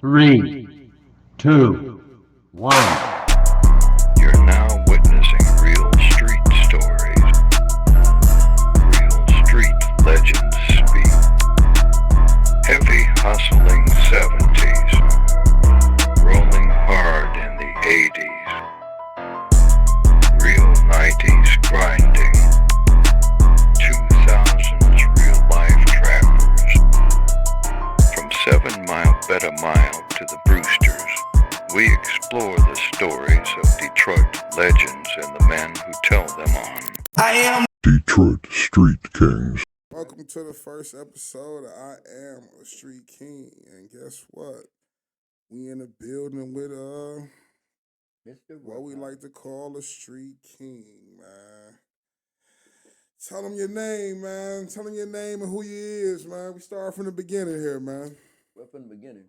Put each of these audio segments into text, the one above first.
Three, two, one. You're now witnessing real street stories. Real street legends speak. Heavy hustling 70s. Rolling hard in the 80s. Real 90s grinding. 2000s real life trappers. From 7 Mile Better Mile to the Brewsters, we explore the stories of Detroit legends and the men who tell them on. I am Detroit Street Kings. Welcome to the first episode of I Am a Street King. And guess what? We in the building with what we like to call a street king, man. Tell them your name, man. Tell them your name and who you is, man. We start from the beginning here, man. well from the beginning.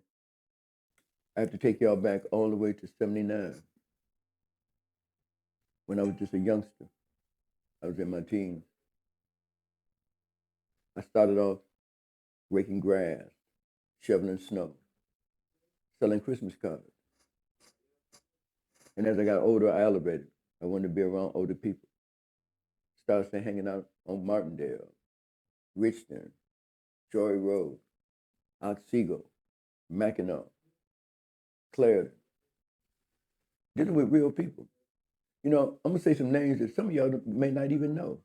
I have to take y'all back all the way to 79 when I was just a youngster. I was in my teens. I started off raking grass, shoveling snow, selling Christmas cards. And as I got older, I elevated. I wanted to be around older people. Started hanging out on Martindale, Richton, Joy Road, Otsego, Mackinac, Clarendon. Dealing with real people. You know, I'm gonna say some names that some of y'all may not even know.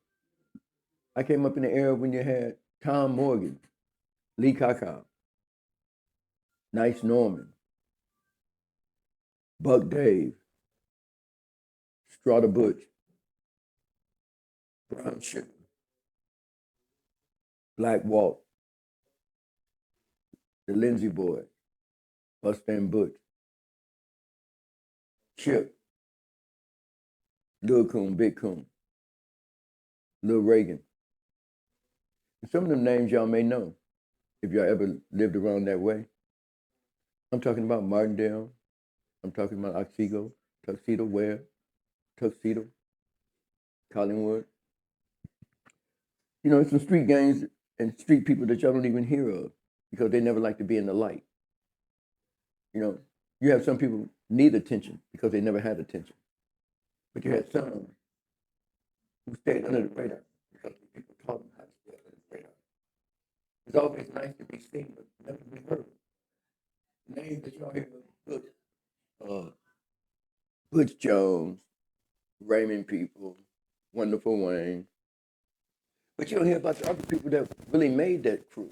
I came up in the era when you had Tom Morgan, Lee Kaka, Nice Norman, Buck Dave, Strata Butch, Brown Sugar, Black Walt, the Lindsay Boy, Buster and Butch, Chip, Lil Coon, Big Coon, Lil Reagan. And some of them names y'all may know if y'all ever lived around that way. I'm talking about Martindale. I'm talking about Otsego, Tuxedo Ware, Tuxedo, Collingwood. You know, it's some street gangs and street people that y'all don't even hear of because they never like to be in the light. You know, you have some people need attention because they never had attention. But you had some who stayed under the radar because people taught them how to stay under the radar. It's always nice to be seen, but never be heard. Names that y'all hear of, Butch Jones, Raymond People, Wonderful Wayne. But you don't hear about the other people that really made that crew.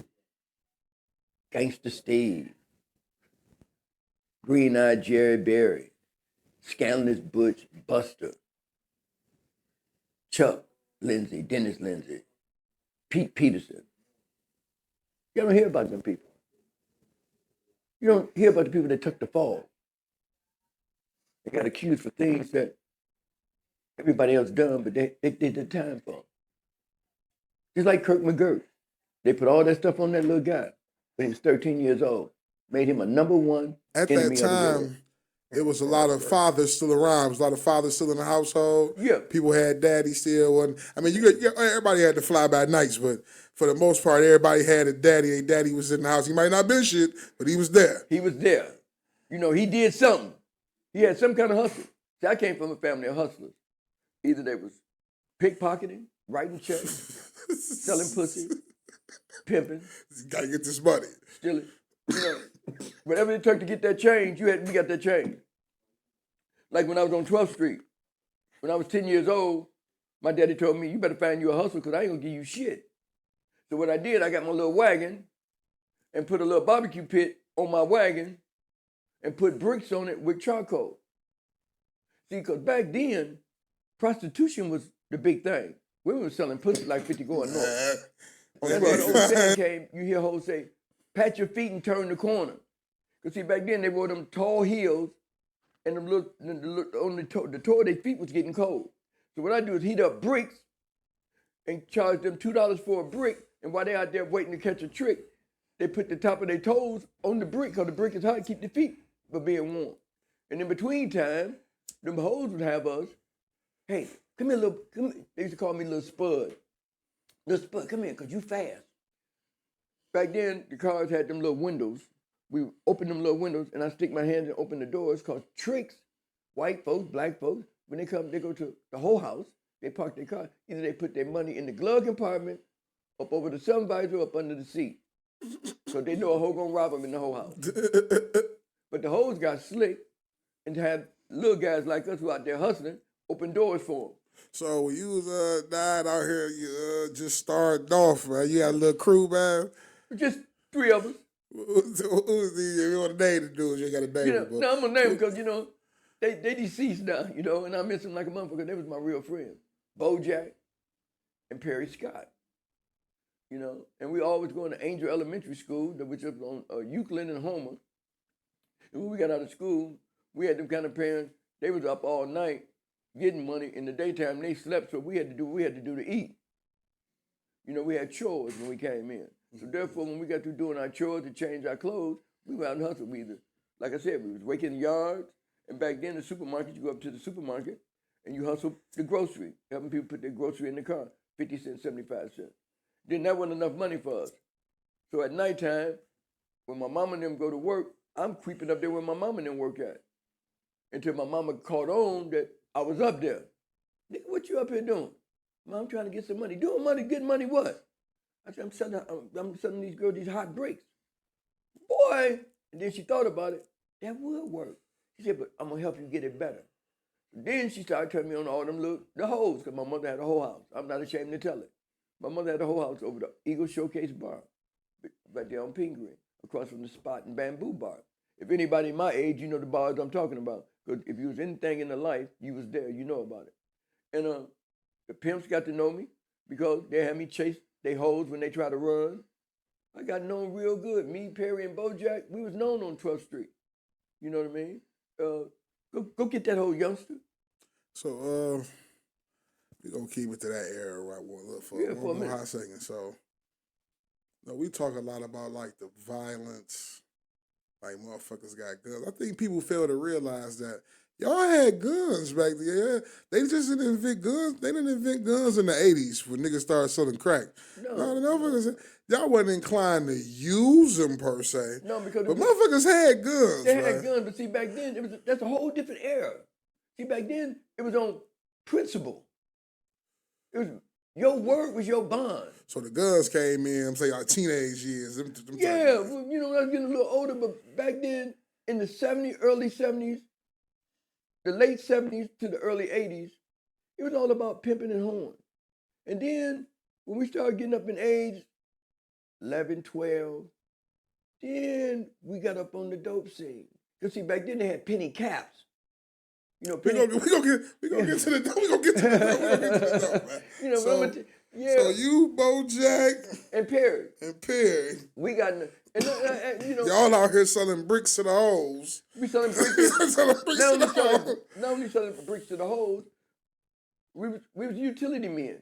Gangsta Steve, Green-Eyed Jerry Berry, Scandalous Butch Buster, Chuck Lindsay, Dennis Lindsay, Pete Peterson. You don't hear about them people. You don't hear about the people that took the fall. They got accused for things that everybody else done, but they did the time for. Just like Kirk McGirt. They put all that stuff on that little guy when he was 13 years old. Made him a #1 At enemy that of the world. time, it was a lot of fathers still around. It was a lot of fathers still in the household. Yeah. People had daddy still. I mean, everybody had to fly by nights, but for the most part, everybody had a daddy. A daddy was in the house. He might not been shit, but he was there. He was there. You know, he did something. He had some kind of hustle. See, I came from a family of hustlers. Either they was pickpocketing, writing checks, selling pussy, pimping, Gotta get this money. stealing. You know, whatever it took to get that change, we got that change. Like when I was on 12th Street, when I was 10 years old, my daddy told me, you better find you a hustle because I ain't gonna give you shit. So what I did, I got my little wagon and put a little barbecue pit on my wagon and put bricks on it with charcoal. See, because back then, prostitution was the big thing. Women were selling pussy like 50 going north. That's why the old saying came, you hear hoes say, pat your feet and turn the corner. Because see, back then they wore them tall heels and them on the toe of their feet was getting cold. So what I do is heat up bricks and charge them $2 for a brick, and while they're out there waiting to catch a trick, they put the top of their toes on the brick because the brick is hot to keep their feet from being warm. And in between time, them hoes would have us, hey, come here, they used to call me Little Spud. Little Spud, come here, because you fast. Back then, the cars had them little windows we open them little windows, and I stick my hand and open the doors, cause tricks, white folks, black folks, when they come, they go to the whole house, they park their car, either they put their money in the glove compartment, up over the sun visor, up under the seat. So they know a hoe gonna rob them in the whole house. But the hoes got slick and had little guys like us who out there hustling, open doors for them. So when you was dying out here, you just started off, man. You had a little crew, man. Just 3 of us. Who's the, if you want to name the dudes, you got to name You know, them. no, I'm gonna name them because, you know, they deceased now, you know, and I miss them like a motherfucker. They was my real friends. Bojack and Perry Scott. You know, and we always going to Angel Elementary School, which was on Euclid and Homer. And when we got out of school, we had them kind of parents, they was up all night getting money. In the daytime, they slept, so we had to do to eat. You know, we had chores when we came in. So therefore, when we got through doing our chores to change our clothes, we went out and hustled. We either, like I said, we was raking yards, and back then the supermarket, you go up to the supermarket and you hustle the grocery, helping people put their grocery in the car, 50 cents, 75 cents. Then that wasn't enough money for us. So at nighttime, when my mama and them go to work, I'm creeping up there where my mama and them work at. Until my mama caught on that I was up there. Nigga, what you up here doing? Mom, I'm trying to get some money. Doing money, getting money what? I said, I'm selling these girls these hot breaks. Boy! And then she thought about it. That would work. She said, but I'm going to help you get it better. Then she started telling me on all them the hoes, because my mother had a whole house. I'm not ashamed to tell it. My mother had a whole house over the Eagle Showcase Bar, right there on Pingree, across from the Spot and Bamboo Bar. If anybody my age, you know the bars I'm talking about. Because if you was anything in the life, you was there, you know about it. And the pimps got to know me because they had me chase they hoes when they try to run. I got known real good. Me, Perry, and Bojack, we was known on 12th Street. You know what I mean? Go get that whole youngster. So, we're going to keep it to that era right for one more hot second. So, we talk a lot about, like, the violence, like motherfuckers got guns. I think people fail to realize that y'all had guns back then. They just didn't invent guns. They didn't invent guns in the 80s when niggas started selling crack. Y'all wasn't inclined to use them per se. No, because but motherfuckers had guns. They had guns, but see, back then, that's a whole different era. See, back then, it was on principle. It was, your word was your bond. So the guns came in, I'm saying, our teenage years. Them well, you know, I was getting a little older, but back then, in the 70s, early 70s, the late 70s to the early 80s, it was all about pimping and horn. And then, when we started getting up in age, 11, 12, then we got up on the dope scene. Because see, back then they had penny caps. You know, we gonna get to the dope. We gonna get to the dope, man. You know, so you, Bojack, and Perry. We got, you know, y'all out here selling bricks to the hoes. We selling bricks. Not only selling bricks to the hoes, we was utility men.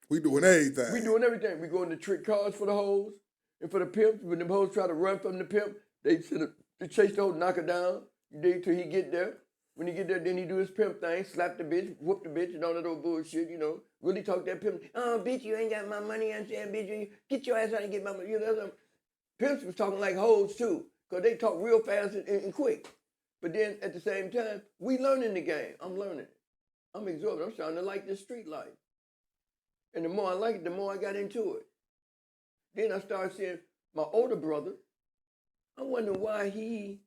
We doing everything. We go into trick cars for the hoes and for the pimps. When the hoes try to run from the pimp, they chase the hoe, knock her down till he get there. When he get there, then he do his pimp thing, slap the bitch, whoop the bitch, and all that old bullshit, you know. Really talk that pimp. Oh, bitch, you ain't got my money. I said, bitch, you get your ass out and get my money. You know, pimps was talking like hoes too, because they talk real fast and quick. But then at the same time, we learning the game. I'm learning it. I'm absorbing. I'm starting to like this street life. And the more I like it, the more I got into it. Then I started seeing my older brother. I wonder why he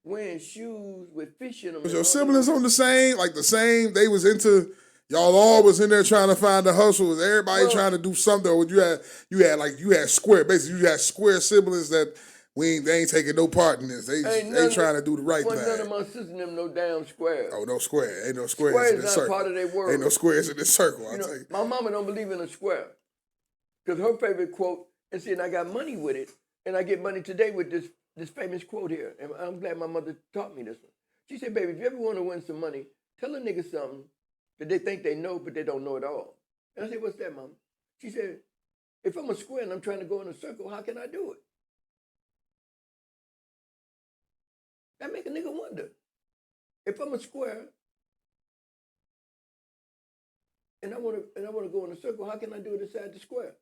wearing shoes with fish in them. Was your siblings on the same? They was into, y'all all was in there trying to find the hustle. Was everybody trying to do something? Or you had square, basically you had square siblings that they ain't taking no part in this. They trying to do the right thing. None of my sisters them no damn squares. Oh, no square. Ain't no squares in this circle. Squares not part of their world. Ain't no squares in this circle, I'll tell you. My mama don't believe in a square. Because her favorite quote, and I got money with it, and I get money today with this famous quote here. And I'm glad my mother taught me this one. She said, baby, if you ever want to win some money, tell a nigga something that they think they know, but they don't know at all. And I said, what's that, mama? She said, if I'm a square and I'm trying to go in a circle, how can I do it? That make a nigga wonder. If I'm a square and I want to go in a circle, how can I do it inside the square?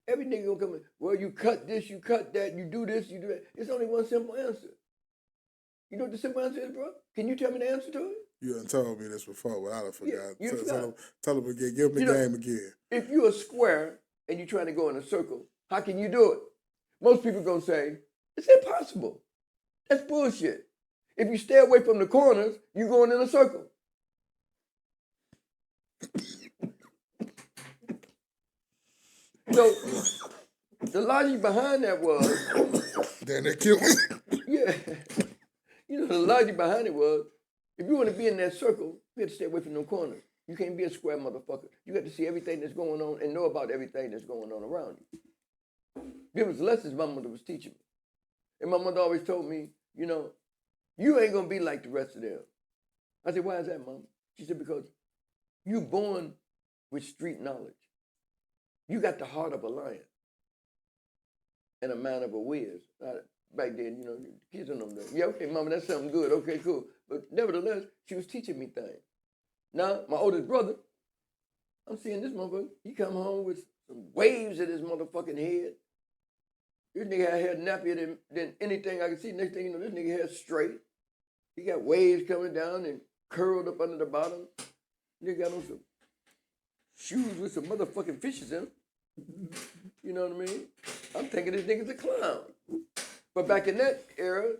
Every nigga gonna come in, well, you cut this, you cut that, you do this, you do that. It's only one simple answer. You know what the simple answer is, bro? Can you tell me the answer to it? You done told me this before, but I done forgot. Yeah, you forgot. Tell him again. Give him the game again. If you're a square and you're trying to go in a circle, how can you do it? Most people gonna say, it's impossible. That's bullshit. If you stay away from the corners, you're going in a circle. So the logic behind that was... Then they killed me. Yeah. You know, the logic behind it was, if you want to be in that circle, you have to stay away from no corners. You can't be a square motherfucker. You got to see everything that's going on and know about everything that's going on around you. There was lessons my mother was teaching me. And my mother always told me, you know, you ain't going to be like the rest of them. I said, why is that, Mom? She said, because you're born with street knowledge. You got the heart of a lion and a mind of a whiz. Back then, you know, kids don't know that. Yeah, okay, Mama, that's something good. Okay, cool. But nevertheless, she was teaching me things. Now, my oldest brother, I'm seeing this motherfucker. He come home with some waves in his motherfucking head. This nigga had hair nappier than anything I could see. Next thing you know, this nigga hair straight. He got waves coming down and curled up under the bottom. Nigga got on some shoes with some motherfucking fishes in them. You know what I mean? I'm thinking this nigga's a clown. But back in that era,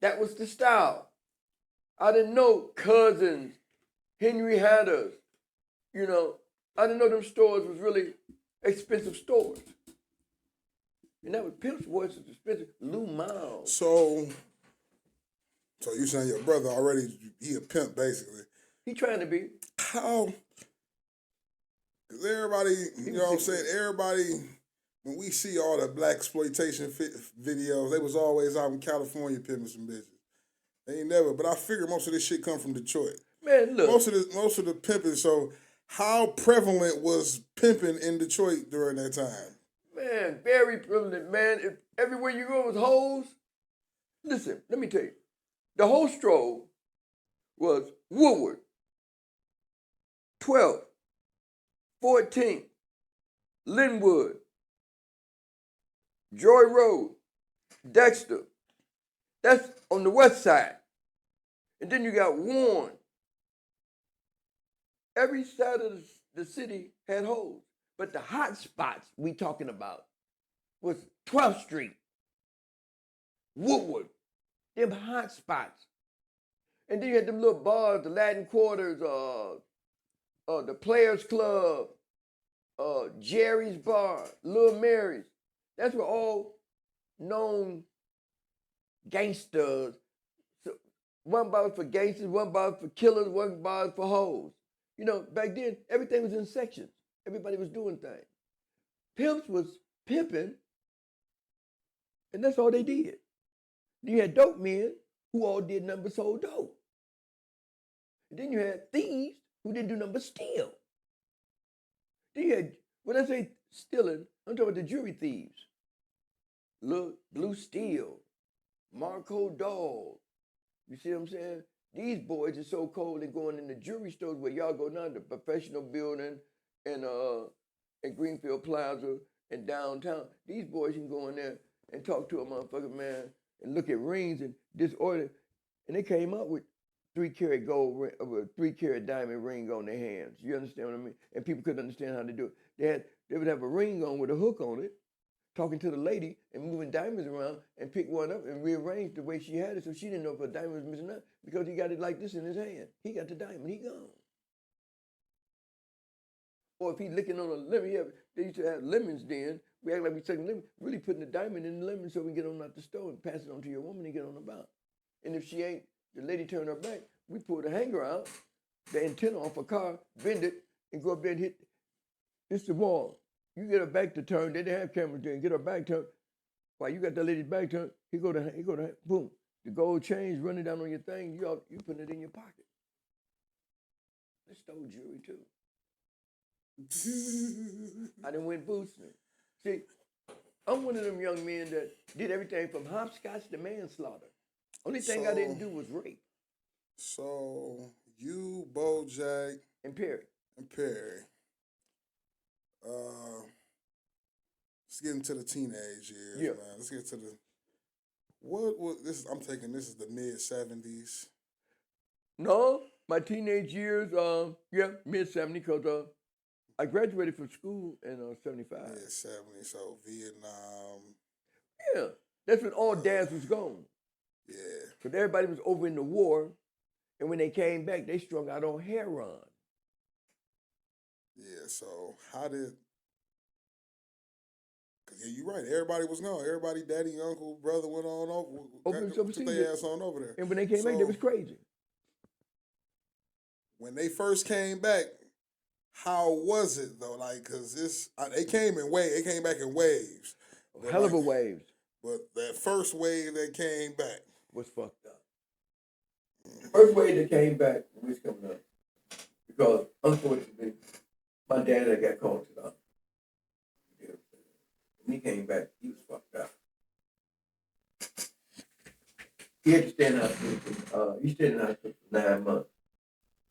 that was the style. I didn't know Cousins, Henry Hatters, you know. I didn't know them stores was really expensive stores. And that was Pimp's voice was expensive. Lou Miles. So you saying your brother already, he a pimp basically. He trying to be. How? Because everybody, you know what I'm saying, everybody, when we see all the black exploitation videos, they was always out in California pimping some bitches. They ain't never, but I figure most of this shit come from Detroit. Man, look. Most of the pimping, so how prevalent was pimping in Detroit during that time? Man, very prevalent, man. If everywhere you go was hoes, listen, let me tell you. The whole stroll was Woodward, 12th, 14th, Linwood, Joy Road, Dexter. That's on the west side. And then you got Warren. Every side of the city had hoes. But the hot spots we talking about was 12th Street, Woodward, them hot spots. And then you had them little bars, the Latin Quarters, the Players Club, Jerry's Bar, Little Mary's. That's where all known gangsters. So one bar was for gangsters, one bar was for killers, one bar was for hoes. You know, back then, everything was in sections. Everybody was doing things. Pimps was pimping, and that's all they did. You had dope men who all did nothing but sold dope. And then you had thieves who didn't do nothing but steal. Then you had, when I say stealing, I'm talking about the jewelry thieves. Look, Blue Steel, Marco Dog. You see what I'm saying? These boys are so cold and going in the jewelry stores where y'all go now, the Professional Building and Greenfield Plaza and downtown. These boys can go in there and talk to a motherfucker, man, and look at rings and disorder. And they came up with 3-carat gold ring, a 3-carat diamond ring on their hands. You understand what I mean? And people couldn't understand how to do it. They would have a ring on with a hook on it, talking to the lady and moving diamonds around and pick one up and rearrange the way she had it so she didn't know if a diamond was missing out because he got it like this in his hand. He got the diamond, he gone. Or if he licking on a lemon, they used to have lemons then. We act like we sucking lemon, really putting the diamond in the lemon so we get on out the store and pass it on to your woman and get on about. And if she ain't, the lady turn her back, we pull the hanger out, the antenna off a car, bend it, and go up there and hit. It's the wall. You get her back to turn. They didn't have cameras then. Get her back turned. While you got that lady's back turned, he go to boom. The gold chain's running down on your thing. You putting it in your pocket. They stole jewelry too. I done went boosting. See, I'm one of them young men that did everything from hopscotch to manslaughter. Only thing I didn't do was rape. So you, Bojack, and Perry. let's get into the teenage years, Yeah. man. Let's get to the this. I'm taking this is the mid-70s. No, my teenage years, yeah, mid-70s, because I graduated from school in 75. Mid-70s, so Vietnam. Yeah, that's when all dads was gone. Yeah. Because everybody was over in the war, and when they came back, they strung out on heroin. Yeah, so how did... Because, yeah, you're right. Everybody was gone. Everybody, daddy, uncle, brother went on over. Took their ass on over there. And when they came back, they was crazy. When they first came back, how was it, though? Like, because they came back in waves. Hell of a waves. But that first wave that came back was fucked up. The first wave that came back was coming up. Because, unfortunately, my dad had got called to the hospital. When he came back, he was fucked up. He had to stay in the hospital. He stayed in the hospital for 9 months.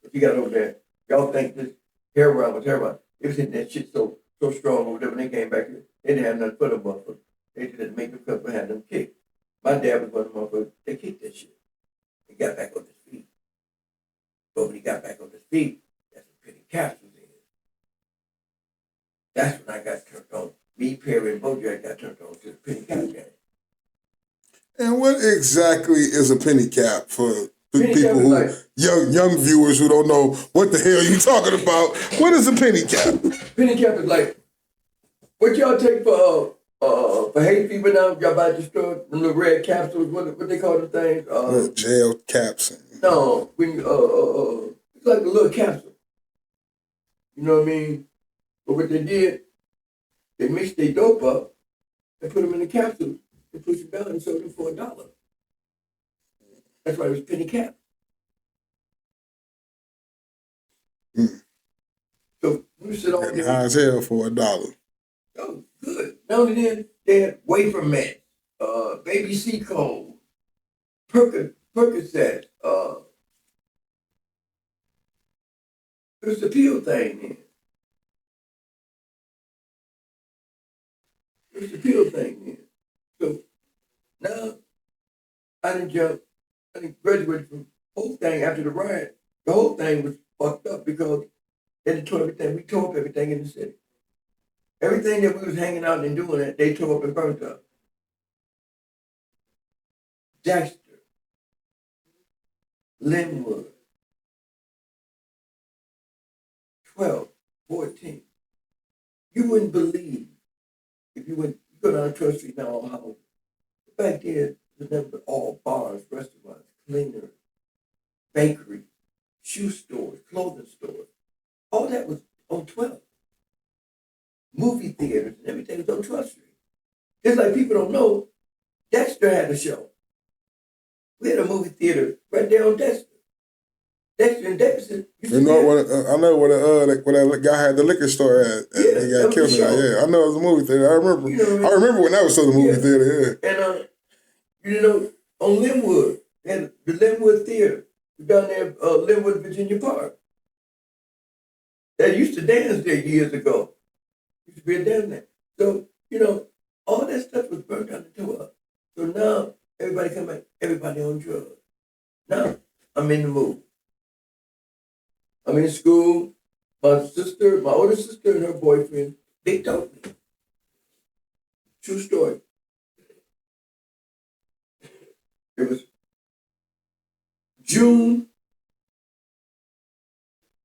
But he got over there. Y'all think this heroin was heroin. It was hitting that shit so strong over there. When they came back, they didn't have nothing for them motherfuckers. They just had to make the cup and had them kicked. My dad was one of them motherfuckers. They kicked that shit. He got back on his feet. But when he got back on his feet, that's when Penny Capsules in. That's when I got turned on. Me, Perry, and Bojack got turned on to the penny cap game. And what exactly is a penny cap for penny people cap who, like, young viewers who don't know what the hell you talking about? What is a penny cap? Penny cap is like, what y'all take for hay fever now? Y'all buy at the store, them little red capsules, what they call them things? Gel caps. No, when it's like a little capsule. You know what I mean? But what they did, they mixed their dope up and put them in the capsules and push them down and sold them for $1. That's why it was penny cap. So we sit on there. High as hell for $1. Oh, good. Not only then, they had wafer mats, baby sea cold, Percocet, it was the peel thing then. It was the peel thing then. So now I didn't graduate from the whole thing after the riot. The whole thing was fucked up because they tore everything. We tore up everything in the city. Everything that we was hanging out and doing it, they tore up and burnt up. Dexter, Linwood, 12, 14. You wouldn't believe if you go down 12th Street now, all houses. Back there, was nothing but all bars, restaurants, cleaners, bakeries, shoe stores, clothing stores. All that was on 12th. Movie theaters and everything was on 12th Street. Just like people don't know, Dexter had a show. We had a movie theater right there on Dexter. Dexter and Davidson. You know what? I know where that guy had the liquor store at. Yeah, he got killed. Yeah, I know it was a movie theater. I remember. You know, I remember when that was still a movie theater. Yeah. And you know, on Linwood, they had the Linwood Theater down there, Linwood, Virginia Park. They used to dance there years ago. Used to be a dance there. So you know, all that stuff was burnt down and tore up. So now everybody come back. Everybody on drugs. Now I'm in the mood. I'm in school. My older sister and her boyfriend, they told me. True story. It was June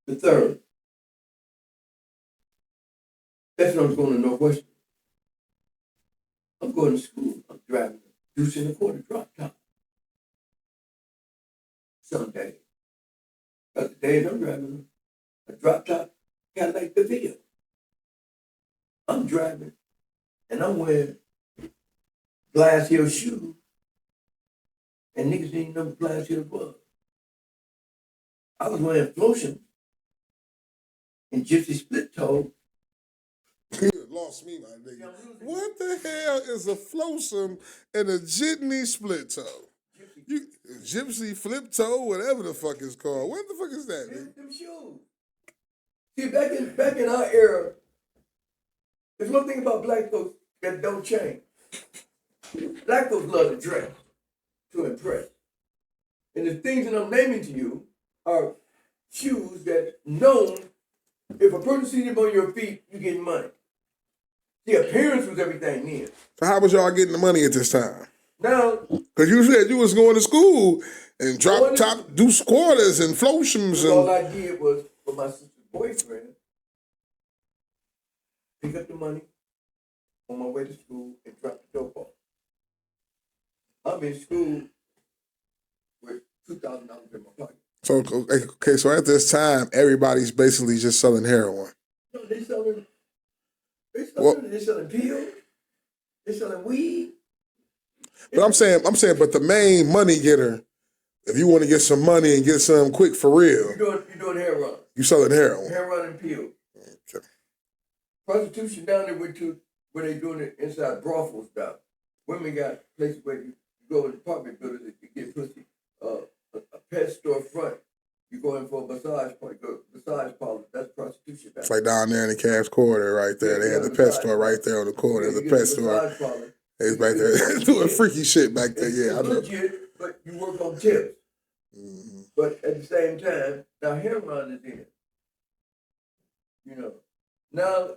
the 3rd. That's when I was going to Northwestern. I'm going to school. I'm driving a deuce and a quarter drop top. Someday. Because the days I'm driving a drop top Cadillac DeVille. I'm driving and I'm wearing glass heel shoes. And niggas didn't know what glass heel was. I was wearing Flotion and Gypsy split toe. You lost me, my nigga. What the hell is a Flotsam and a jitney split toe? Gypsy flip toe, whatever the fuck it's called. What the fuck is that, man? Them shoes. See, back in our era, there's one thing about black folks. that don't change. Black folks love to dress to impress. And the things that I'm naming to you are shoes that known, if a person sees them on your feet, you get money. The appearance was everything then. So how was y'all getting the money at this time? Now, because you said you was going to school and drop top, do squatters and floatiums. And all I did was, for my sister's boyfriend, pick up the money on my way to school and drop the dope off. I'm in school with $2,000 in my pocket. So, okay, so at this time, everybody's basically just selling heroin. No, they selling pills, they selling weed. But I'm saying, but the main money getter, if you want to get some money and get something quick for real, you're doing heroin. You selling heroin. Heroin and pills. Okay. Prostitution down there went to where they doing it inside brothels down. Women got places where you go in apartment buildings to get pussy. A pet store front. You go in for a massage parlor. That's prostitution. It's like down there in the Cavs Quarter right there. They had the pet store right there on the corner. There's a pet store. It's back there doing freaky shit back there. Yeah, I know. Legit, but you work on tips. Mm-hmm. But at the same time, now heroin is in. You know, now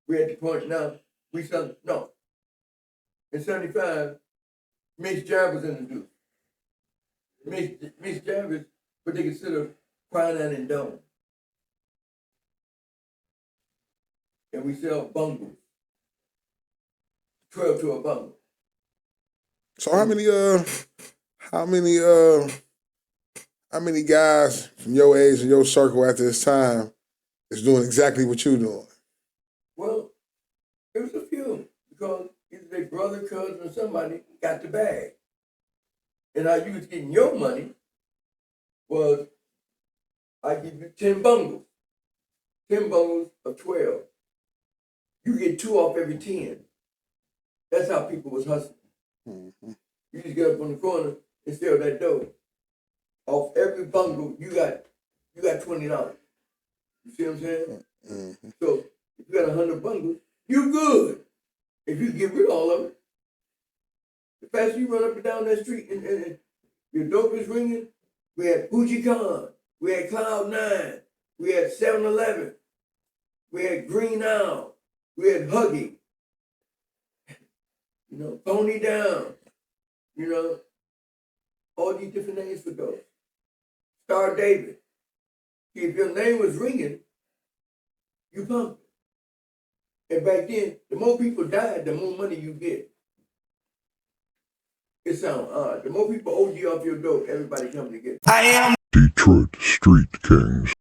we're at the point now we sell no. In '75, Miss Jarvis introduced. Miss Jarvis, what they consider quinine and dome. And we sell bungles. 12 to a bundle. So how many guys from your age and your circle at this time is doing exactly what you're doing? Well, it was a few because either their brother, cousin, or somebody got the bag. And how you was getting your money was I give you 10 bundles. 10 bundles of 12. You get 2 off every 10. That's how people was hustling. Mm-hmm. You just get up on the corner and sell that dough. Off every bundle, you got $20. You see what I'm saying? Mm-hmm. So if you got 100 bundles, you good. If you get rid of all of it, the faster you run up and down that street and your dope is ringing, we had Fuji Con, we had Cloud 9, we had 7-Eleven, we had Green Owl, we had Huggy. You know, Pony Down, you know, all these different names for those. Star David. If your name was ringing, you pumped it. And back then, the more people died, the more money you get. It sounds odd. The more people OD off your dope, everybody coming to get it. Detroit Street Kings.